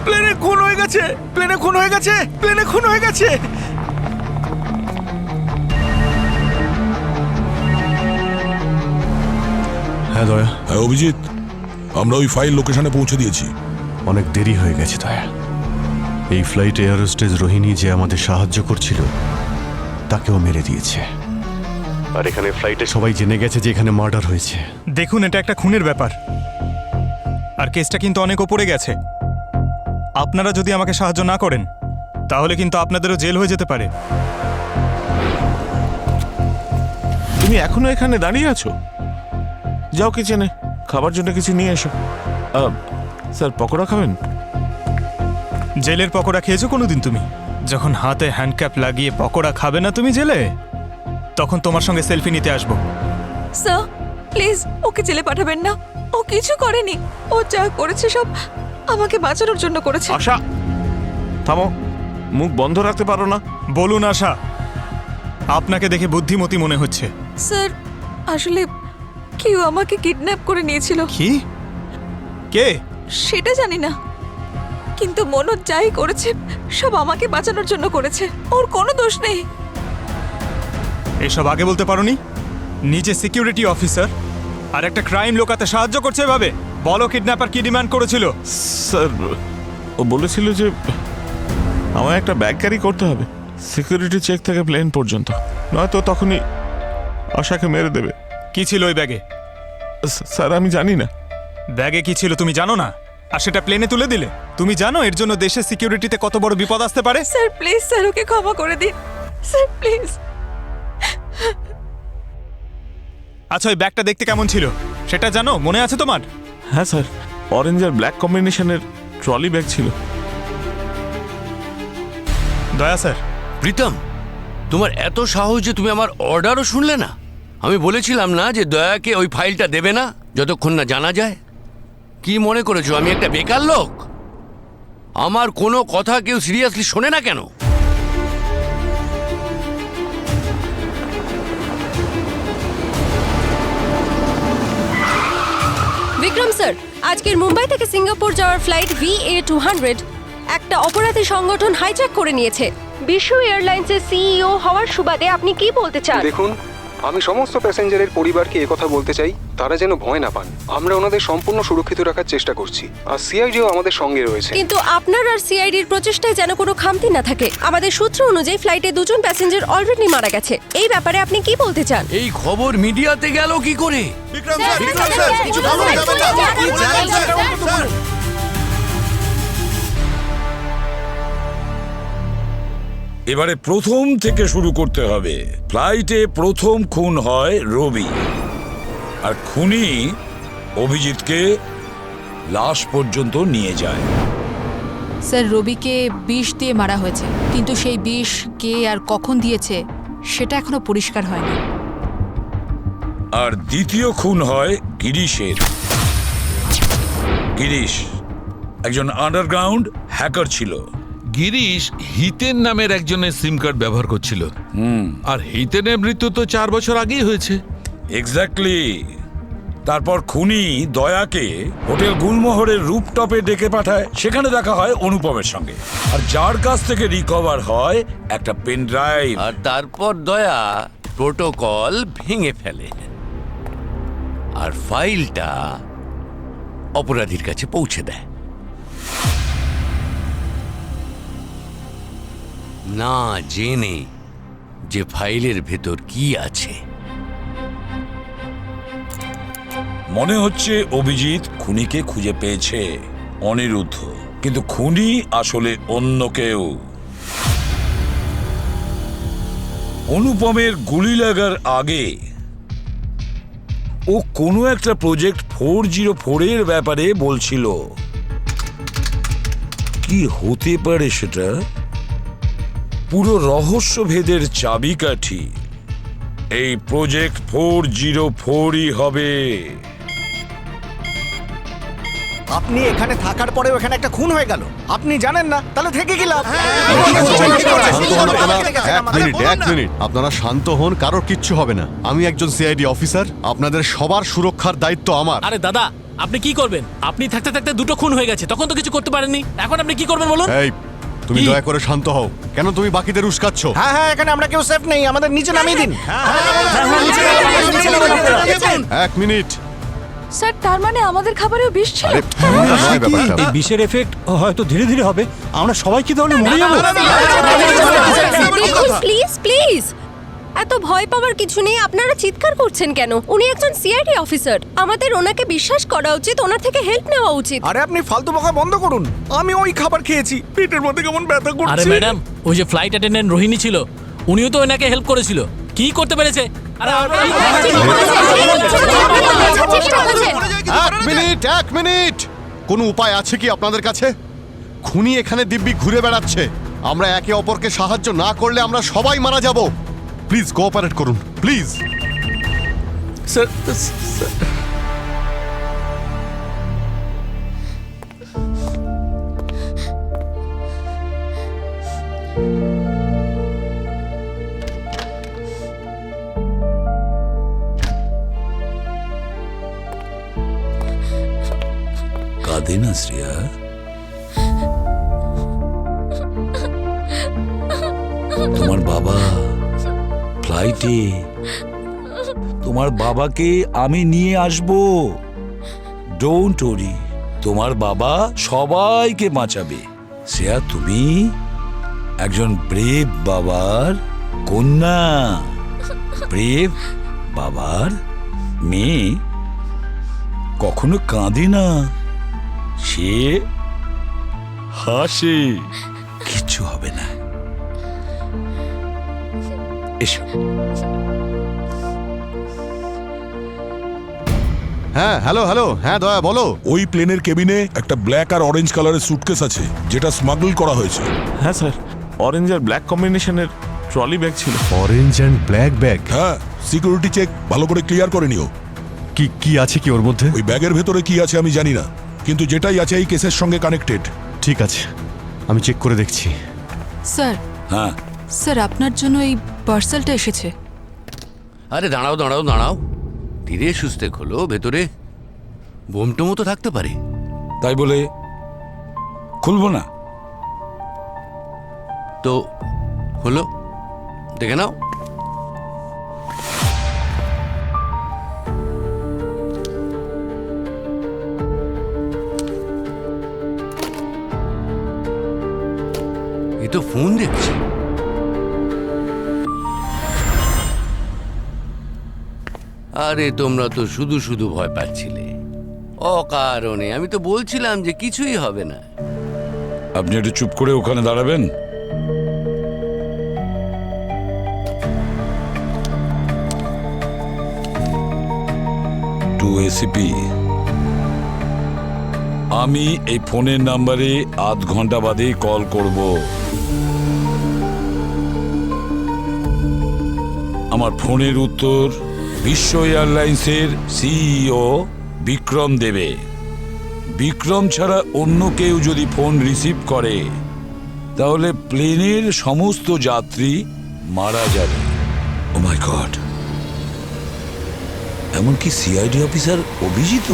প্লেনে খুন হয়ে গেছে, প্লেনে খুন হয়ে গেছে, প্লেনে খুন হয়ে গেছে। হ্যাঁ দয়া। হ্যাঁ অভিজিৎ, আমরা ওই ফাইল লোকেশনে পৌঁছে দিয়েছি। অনেক দেরি হয়ে গেছে দয়া। এই ফ্লাইট এয়ার হোস্টেস রোহিণী যে আমাদের সাহায্য করছিল তাকেও মেরে দিয়েছে, আর এখানে ফ্লাইটে সবাই জেনে গেছে যে এখানে মার্ডার হয়েছে। দেখুন, এটা একটা খুনের ব্যাপার, আর কেসটা কিন্তু অনেক ওপরে গেছে। আপনারা যদি আমাকে সাহায্য না করেন তাহলে কিন্তু আপনাদেরও জেল হয়ে যেতে পারে। তুমি এখনো এখানে দাঁড়িয়ে আছো? যাও কিচেনে, খাবার জন্য কিছু নিয়ে এসো। স্যার, পকোড়া খাবেন? জেলের পকোড়া খেয়েছো কোনোদিন তুমি? যখন হাতে হ্যান্ডক্যাপ লাগিয়ে পকোড়া খাবে না তুমি জেলে, তখন তোমার সঙ্গে সেলফি নিতে আসবো। স্যার, প্লিজ ওকে জেলে পাঠাবেন না। ও কিছু করেনি, ও যা করেছে সব আমাকে বাঁচানোর জন্য করেছে। আশা, থামো, মুখ বন্ধ রাখতে পারো না? বলুন আশা, আপনাকে দেখে বুদ্ধিমতী মনে হচ্ছে। স্যার, আসলে কেউ আমাকে কিডন্যাপ করে নিয়েছিল। কি? কে? সেটা জানি না, কিন্তু মনোজ যাই করেছে সব আমাকে বাঁচানোর জন্য করেছে। ওর কোনো দোষ নেই। এসব আগে বলতে পারোনি? নিজে সিকিউরিটি অফিসার আর একটা ক্রাইম লোকাতে সাহায্য করছে এভাবে? বলো, কিডন্যাপার কি ডিমান্ড করেছিল? স্যার, ও বলেছিল যে আমায় একটা ব্যাগ ক্যারি করতে হবে সিকিউরিটি চেক থেকে প্লেন পর্যন্ত, নয়তো তখনই আশাকে মেরে দেবে। কি ছিল ওই ব্যাগে? স্যার, আমি জানি না। ব্যাগে কি ছিল তুমি জানো না, আর সেটা প্লেনে তুলে দিলে? তুমি জানো এর জন্য দেশের সিকিউরিটিতে কত বড় বিপদ আসতে পারে? স্যার প্লিজ, স্যার ওকে ক্ষমা করে দিন স্যার, প্লিজ। আচ্ছা, ওই ব্যাগটা দেখতে কেমন ছিল সেটা জানো? মনে আছে তোমার? হ্যাঁ স্যার, অরেঞ্জ আর ব্ল্যাক কম্বিনেশনের ট্রলি ব্যাগ ছিল। দয়া স্যার। প্রীতম, তোমার এত সাহস যে তুমি আমার অর্ডারও শুনলে না? আমি বলেছিলাম না যে দয়াকে ওই ফাইলটা দেবে না যতক্ষণ না জানা যায়? কি মনে করেছো আমি একটা বেকার লোক? আমার কোনো কথা কেউ সিরিয়াসলি শোনে না কেন? আজকের মুম্বাই থেকে সিঙ্গাপুর যাওয়ার ফ্লাইট VA200 একটা অপরাধী সংগঠন হাইজ্যাক করে নিয়েছে। বিশ্ব এয়ারলাইন্সের সিইও হওয়ার সুবাদে আপনি কি বলতে চান? দেখুন, আমি সমস্ত প্যাসেঞ্জারের পরিবারকে একথা বলতে চাই, তারা যেন ভয় না পান। আমরা ওনাদের সম্পূর্ণ সুরক্ষিত রাখার চেষ্টা করছি, আর সিআইডিও আমাদের সঙ্গে রয়েছে। কিন্তু আপনার আর সিআইডির প্রচেষ্টায় যেন কোনো খামতি না থাকে। আমাদের সূত্র অনুযায়ী ফ্লাইটে 2 জন প্যাসেঞ্জার অলরেডি মারা গেছে। এই ব্যাপারে আপনি কি বলতে চান? এই খবর মিডিয়াতে গেল কি করে? এবারে প্রথম থেকে শুরু করতে হবে। ফ্লাইটে প্রথম খুন হয় রবি, আর খুনি অভিজিৎকে লাশ পর্যন্ত নিয়ে যায়। স্যার, রবিকে বিষ দিয়ে মারা হয়েছে, কিন্তু সেই বিষ কে আর কখন দিয়েছে সেটা এখনো পরিষ্কার হয়নি। আর দ্বিতীয় খুন হয় গিরিশের। গিরিশ একজন আন্ডারগ্রাউন্ড হ্যাকার ছিল। গিরিশ হিতেন নামের একজনের সিম কার্ড ব্যবহার করছিল। আর হিতেনের মৃত্যু তো 4 বছর আগেই হয়েছে। এক্স্যাক্টলি। তারপর খুনি দয়াকে হোটেল গুলমোহরের রুপটপে ডেকে পাঠায়। সেখানে দেখা হয় অনুপমের সঙ্গে, আর যার কাছ থেকে রিকভার হয় একটা পেন ড্রাইভ। আর তারপর দয়া প্রোটোকল ভেঙে ফেলে আর ফাইলটা অপরাধীর কাছে পৌঁছে দেয়। না জেনে যে ফাইলের ভেতর কি আছে। মনে হচ্ছে অভিজিৎ খুনিকে খুঁজে পেয়েছে, অনিরুদ্ধ। কিন্তু খুনি আসলে অন্য কেউ। অনুপমের গুলি লাগার আগে ও কোনো একটা প্রজেক্ট 404 এর ব্যাপারে বলছিল। কি হতে পারে সেটা? পুরো রহস্যভেদের চাবিকাঠি এই প্রজেক্ট 404ই হবে। আপনি এখানে থাকার পরেও এখানে একটা খুন হয়ে গেল, আপনি জানেন না, তাহলে থেকে কি লাভ? এক মিনিট, আপনারা শান্ত হন, কারোর কিচ্ছু হবে না। আমি একজন সিআইডি অফিসার, আপনাদের সবার সুরক্ষার দায়িত্ব আমার। আরে দাদা, আপনি কি করবেন? আপনি থাকতে থাকতে 2টো খুন হয়ে গেছে, তখন তো কিছু করতে পারেননি। এখন আপনি কি করবেন বলুন? এই, তুমি দয়া করে শান্ত হও। কেন তুমি বাকিদের উস্কাচ্ছ? হ্যাঁ হ্যাঁ, এখানে আমরা কেউ সেফ নেই, আমাদের নিচে নামিয়ে দিন। এক মিনিট। স্যার, তার মানে আমাদের খাবারেও বিষ ছিল? এই বিষের এফেক্ট হয়তো ধীরে ধীরে হবে, আমরা সবাই কি তাহলে মরে যাবো? প্লিজ প্লিজ, এত ভয় পাওয়ার কিছু নেই। আপনারা চিৎকার করছেন কেন? উনি একজন সিআইডি অফিসার, আমাদের ওনাকে বিশ্বাস করা উচিত, ওনার থেকে হেল্প নেওয়া উচিত। আরে আপনি ফালতু বকা বন্ধ করুন। আমি ওই খাবার খেয়েছি, পেটের মধ্যে কেমন ব্যথা করছে। আরে ম্যাডাম, ওই যে ফ্লাইট অ্যাটেন্ডেন্ট রোহিণী ছিল, উনিও তো ওনাকে হেল্প করেছিল। কি করতে পেরেছে? এক মিনিট, কোনো উপায় আছে কি আপনাদের কাছে? খুনি এখানে দিব্যি ঘুরে বেড়াচ্ছে। আমরা একে অপরকে সাহায্য না করলে আমরা সবাই মারা যাব। প্লিজ কোঅপারেট করুন, প্লিজ। স্যার, কাঁদে না শ্রেয়া। তোমার বাবা ফ্লাইটে, তোমার বাবাকে আমি নিয়ে আসব। ডোন্ট ওরি, তোমার বাবা সবাইকে বাঁচাবে। শ্রেয়া, তুমি একজন ব্রেভ বাবার কন্যা, ব্রেভ বাবার মেয়ে কখনো কাঁদে না, সে হাসে। কিচ্ছু হবে না, এসো। হ্যাঁ, হ্যালো হ্যালো, হ্যাঁ দয়া বলো। ওই প্লেনের কেবিনে একটা ব্ল্যাক আর অরেঞ্জ কালারের সুটকেস আছে, যেটা স্মাগল করা হয়েছে। হ্যাঁ স্যার, অরেঞ্জ আর ব্ল্যাক কম্বিনেশনের ট্রলি ব্যাগ ছিল। Orange and black bag? হ্যাঁ, সিকিউরিটি চেক ভালো করে ক্লিয়ার করে নিও। কি আছে কি ওর মধ্যে? ওই ব্যাগের ভেতরে কি আছে আমি জানি না, কিন্তু যেটাই আছে এই কেসের সঙ্গে কানেক্টেড। ঠিক আছে, আমি চেক করে দেখছি। স্যার, হ্যাঁ স্যার, আপনার জন্য এই পার্সেলটা এসেছে। আরে দাঁড়াও দাঁড়াও দাঁড়াও, ধীরে সুস্থে খোলো। ভেতরে বোমটোমও তো থাকতে পারে। তাই বলে খুলবো না? তো হলো, দেখে নাও। এ তো ফোন দেখছি। আরে তোমরা তো শুধু শুধু ভয় পাচ্ছিলে অকারণে। আমি তো বলছিলাম যে কিছুই হবে না। আপনি একটু চুপ করে ওখানে দাঁড়াবেন। টু এসিপি, আমি এই ফোনের নাম্বারে আধ ঘন্টা বাদে কল করব। আমার ফোনের উত্তর বিশ্ব এয়ারলাইন্সের সিইও বিক্রম দেবে। বিক্রম ছাড়া অন্য কেউ যদি ফোন রিসিভ করে তাহলে প্লেনের সমস্ত যাত্রী মারা যাবে। ও মাই গড, এমনকি সিআইডি অফিসার অভিজিৎ?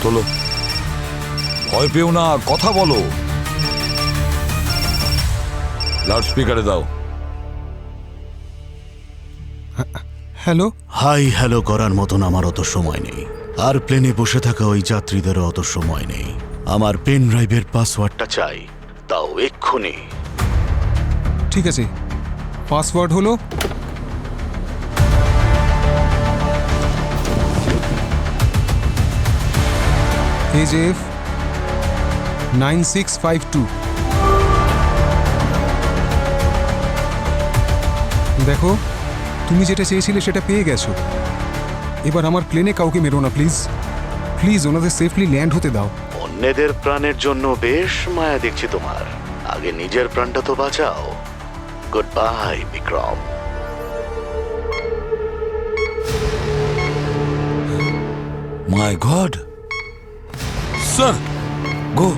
তোলো, ভয় পেও না, কথা বলো। লাউড স্পিকারে দাও। হ্যালো। হাই হ্যালো করার মতন আমার অত সময় নেই, আর প্লেনে বসে থাকা ওই যাত্রীদেরও অত সময় নেই। আমার পেন ড্রাইভের পাসওয়ার্ডটা চাই, তাও এক্ষুনি। ঠিক আছে, পাসওয়ার্ড হলো AJF 9652। দেখো, তুমি যেটা চেয়েছিলে সেটা পেয়ে গেছো। এবার আমার প্লেনে কাউকে মেরো না প্লিজ। প্লিজ ওনাদের সেফলি ল্যান্ড হতে দাও। অন্যদের প্রাণের জন্য বেশ মায়া দেখছি তোমার, আগে নিজের প্রাণটা তো বাঁচাও। Goodbye Vikram. My God sir, go.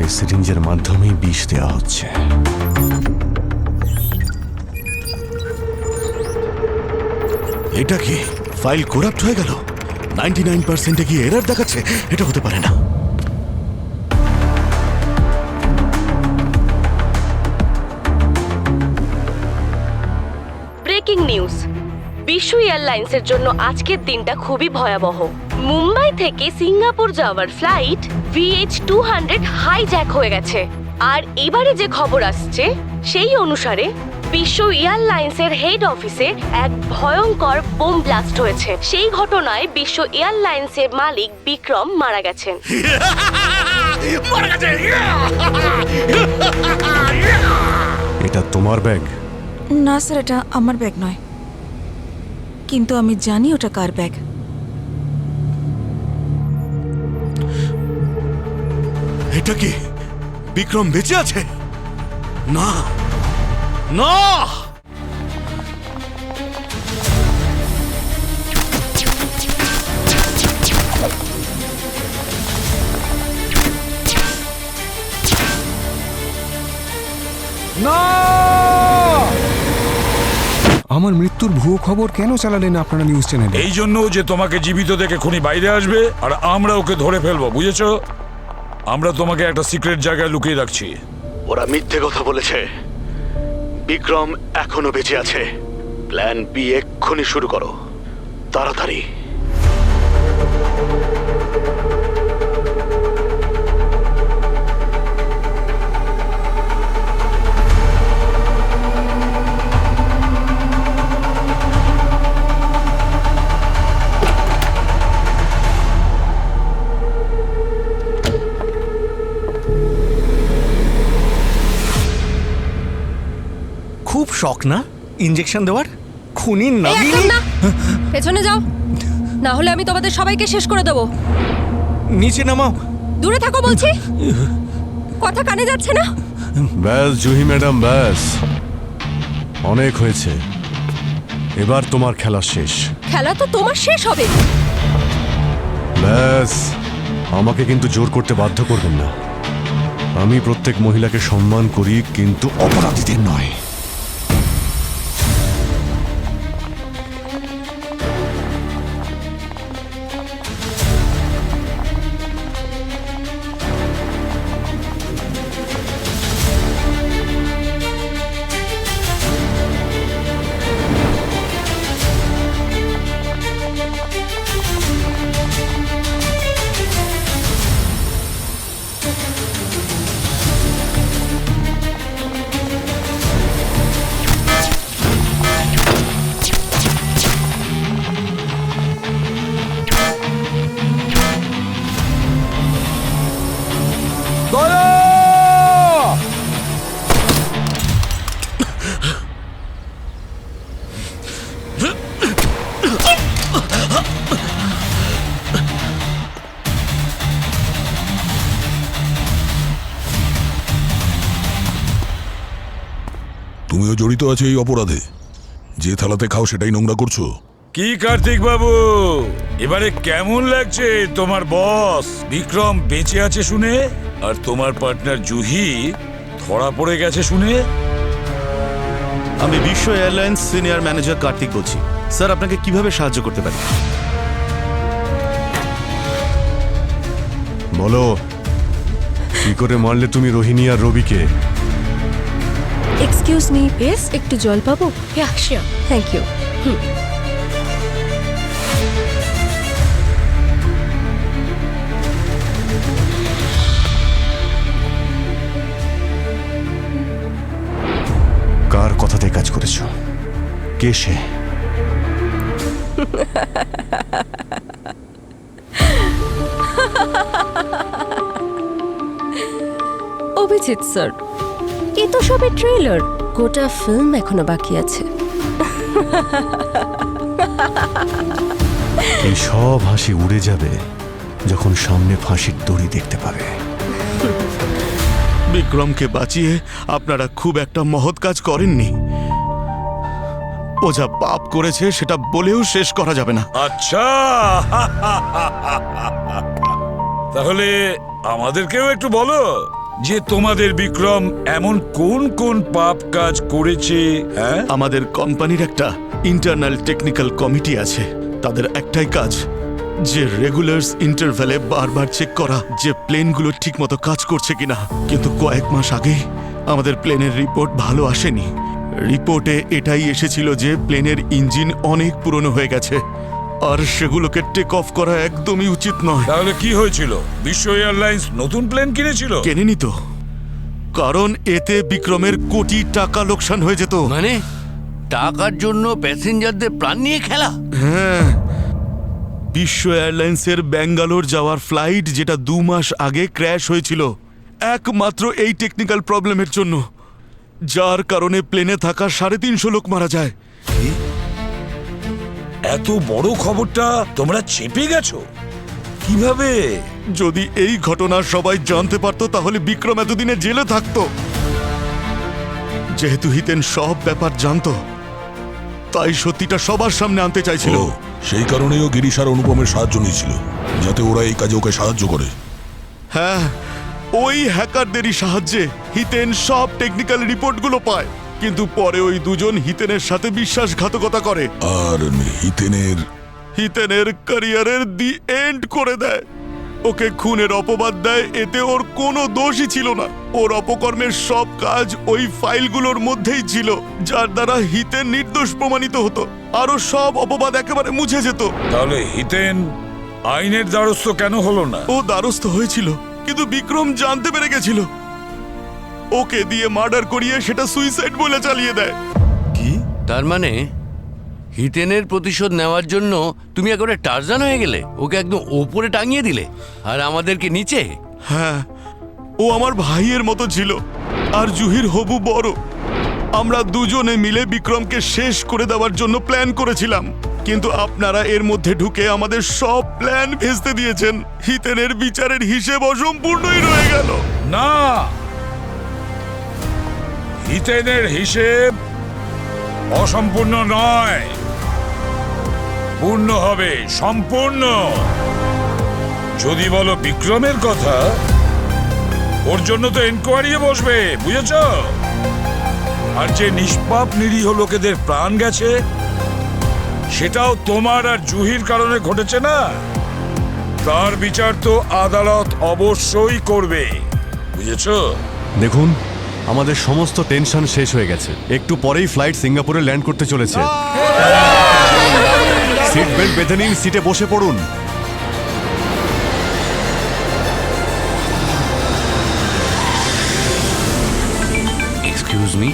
এই সিরিঞ্জের মাধ্যমেই বিষ দেওয়া হচ্ছে। এটা কি ফাইল করাপ্ট হয়ে গেল? 99%-এ কি এরর দেখাচ্ছে? এটা হতে পারে না। ব্রেকিং নিউজ, বিশ্ব এয়ারলাইন্সের জন্য আজকের দিনটা খুবই ভয়াবহ। মুম্বাই থেকে সিঙ্গাপুর যাওয়ার ফ্লাইট VH200 হাইজ্যাক হয়ে গেছে। আর এবারে যে খবর আসছে সেই অনুসারে বিশ্ব এয়ারলাইন্সের হেড অফিসে এক ভয়ঙ্কর বোম ব্লাস্ট হয়েছে। সেই ঘটনায় বিশ্ব এয়ারলাইন্সের মালিক বিক্রম মারা গেছেন। এটা তোমার ব্যাগ? না স্যার, এটা আমার ব্যাগ নয়, কিন্তু আমি জানি ওটা কার ব্যাগ। এটা কি বিক্রম বেঁচে আছে? না না, না, আমার মৃত্যুর ভুয়ো খবর কেন চালালেন আপনারা নিউজ চ্যানেলে? এই জন্য যে তোমাকে জীবিত দেখে খুনি বাইরে আসবে আর আমরা ওকে ধরে ফেলবো, বুঝেছো? আমরা তোমাকে একটা সিক্রেট জায়গায় লুকিয়ে রাখছি। ওরা মিথ্যে কথা বলেছে। বিক্রম এখনো বেঁচে আছে। প্ল্যান বি এক্ষুনি শুরু করো, তাড়াতাড়ি। খুব শখ না ইঞ্জেকশন দেওয়ার? খুনির এই, নামিয়ে একদম না। পেছনে যাও, না হলে আমি তোমাদের সবাইকে শেষ করে দেবো। নিচে নামাও। দূরে থাকো বলছি, কথা কানে যাচ্ছে না? ব্যাস জুহি ম্যাডাম, ব্যাস অনেক হয়েছে। এবার তোমার খেলা শেষ। খেলা তো তোমার শেষ হবে। ব্যাস, আমাকে কিন্তু জোর করতে বাধ্য করবেন না। আমি প্রত্যেক মহিলাকে সম্মান করি, কিন্তু অপরাধীদের নয়। তুমিও জড়িত আছো এই অপরাধে। যে থালাতে খাও সেটাই নোংরা করছো। কি কার্তিক বাবু, এবারে কেমন লাগছে তোমার বস বিক্রম বেঁচে আছে শুনে, আর তোমার পার্টনার জুহি ধরা পড়ে গেছে শুনে? আমি বিশ্ব এয়ারলাইন্স সিনিয়র ম্যানেজার কার্তিক বলছি। স্যার, আপনাকে কিভাবে সাহায্য করতে পারি? বলো, কি করে মারলে তুমি রোহিণী আর রবিকে? এক্সকিউজ মি প্লিজ, একটু জল পাবো? Yeah, sure. Thank you. কার কথাতে কাজ করেছো? কে সে? অভিজিৎ স্যার, এ তো সবে ট্রেলার, গোটা ফিল্ম এখনো বাকি আছে। এই সব হাসি উড়ে যাবে যখন সামনে ফাঁসির দড়ি দেখতে পাবে। বিক্রমকে বাঁচিয়ে আপনারা খুব একটা মহৎ কাজ করেননি। ও যা পাপ করেছে সেটা বলেও শেষ করা যাবে না। আচ্ছা, তাহলে আমাদেরকেও একটু বলো যে তোমাদের বিক্রম এমন কোন কোন পাপ কাজ করেছে। হ্যাঁ, আমাদের কোম্পানির একটা ইন্টারনাল টেকনিক্যাল কমিটি আছে। তাদের একটাই কাজ, যে রেগুলার্স ইন্টারভ্যালে বারবার চেক করা যে প্লেনগুলো ঠিকমতো কাজ করছে কিনা। কিন্তু কয়েক মাস আগেই আমাদের প্লেনের রিপোর্ট ভালো আসেনি। রিপোর্টে এটাই এসেছিল যে প্লেনের ইঞ্জিন অনেক পুরনো হয়ে গেছে, আর সেগুলোকে টেক অফ করা একদমই উচিত নয়। তাহলে কি হয়েছিল? বিশ্ব এয়ারলাইন্স নতুন প্লেন কিনেছিল? কেনেনি তো, কারণ এতে বিক্রমের কোটি টাকা লোকসান হয়ে যেত। মানে টাকার জন্য প্যাসেঞ্জারদের প্রাণ নিয়ে খেলা? হ্যাঁ, বিশ্ব এয়ারলাইন্সের ব্যাঙ্গালোর যাওয়ার ফ্লাইট, যেটা 2 মাস আগে ক্র্যাশ হয়েছিল একমাত্র এই টেকনিক্যাল প্রবলেমের জন্য, যার কারণে প্লেনে থাকা 350 লোক মারা যায়। এত বড় খবরটা তোমরা চেপে গেছো কিভাবে? যদি এই ঘটনা সবাই জানতে পারতো তাহলে বিক্রম এতদিনে জেলে থাকতো। যেহেতু হিতেন সব ব্যাপার জানতো, তাই সত্যিটা সবার সামনে আনতে চাইছিল। সেই কারণেও গিরিশ আর অনুপমের সাহায্য নিয়েছিল, যাতে ওরা এই কাজে ওকে সাহায্য করে। হ্যাঁ, ওই হ্যাকারদেরই সাহায্যে হিতেন সব টেকনিক্যাল রিপোর্টগুলো পায়। কিন্তু পরে ওই দুজন হিতেনের সাথে বিশ্বাসঘাতকতা করে আর হিতেনের ক্যারিয়ারের দি এন্ড করে দেয়। ওকে খুনের অপবাদ দেয়, এতে ওর কোনো দোষই ছিল না। ওর অপকর্মের সব কাজ ওই ফাইলগুলোর মধ্যেই ছিল, যার দ্বারা হিতেন নির্দোষ প্রমাণিত হতো। আরও সব অপবাদ একেবারে মুছে যেত। তাহলে হিতেন আইনের দ্বারস্থ কেন হলো না? ও দ্বারস্থ হয়েছিল, কিন্তু বিক্রম জানতে পেরে গেছিল। ওকে দিয়ে মার্ডার করিয়ে সেটা সুইসাইড বলে চালিয়ে দেয়। তার মানে হিতেনের প্রতিশোধ নেওয়ার জন্য তুমি একেবারে টারজান হয়ে গেলে, ওকে একদম ওপরে টাঙিয়ে দিলে আর আমাদেরকে নিচে। হ্যাঁ, ও আমার ভাইয়ের মতো ছিল, আর জুহির হবু বড়। আমরা দুজনে মিলে বিক্রমকে শেষ করে দেওয়ার জন্য প্ল্যান করেছিলাম, কিন্তু আপনারা এর মধ্যে ঢুকে আমাদের সব প্ল্যান ভেস্তে দিয়েছেন। হিতেনের বিচারের হিসেব অসম্পূর্ণই রয়ে গেল। না, হিতেনের হিসেব অসম্পূর্ণ নয়, পূর্ণ হবে, সম্পূর্ণ। যদি বলো বিক্রমের কথা, ওর জন্য তো এনকোয়ারি বসবে, বুঝেছ? আর যে নিষ্পাপ নিরীহ লোকেদের প্রাণ গেছে, সেটাও তোমার আর জুহির কারণে ঘটেছে না? তার বিচার তো আদালত অবশ্যই করবে, বুঝেছ? দেখুন, আমাদের সমস্ত টেনশন শেষ হয়ে গেছে। একটু পরেই ফ্লাইট সিঙ্গাপুরে ল্যান্ড করতে চলেছে। সিট বেল্ট বেঁধে নিন, সিটে বসে পড়ুন। Excuse me.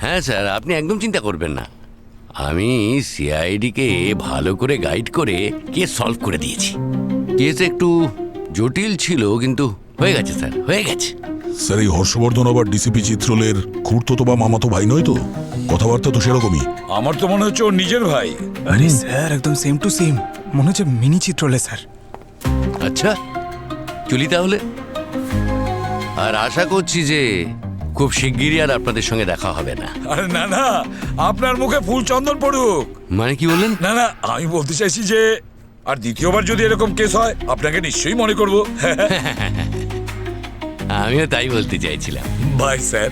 হ্যাঁ স্যার, আপনি একদম চিন্তা করবেন না। আমি সিআইডিকে ভালো করে গাইড করে কেস সলভ করে দিয়েছি। কেস একটু জটিল ছিল, কিন্তু হয়ে গেছে স্যার, হয়ে গেছে। স্যার, এই হর্ষবর্ধন আবার ডিসিপি চিত্রলের খুড়তো বা মামাতো ভাই নয় তো? কথাবার্তা তো সেরকমই। আমার তো মনে হচ্ছে ওর নিজের ভাই। আরে স্যার, একদম সেম টু সেম, মনে হচ্ছে মিনি চিত্রলে স্যার। আচ্ছা, চলি তাহলে। আর আশা করছি যে খুব শিগগিরই আর আপনাদের সঙ্গে দেখা হবে না। আরে না না, আপনার মুখে ফুল চন্দন পড়ুক। মানে কি বললেন? না না, আমি বলতে চাইছি যে আর দ্বিতীয়বার যদি এরকম কেস হয়, আপনাকে নিশ্চয়ই মনে করব। আমিও তাই বলতে চাইছিলাম। Bye sir.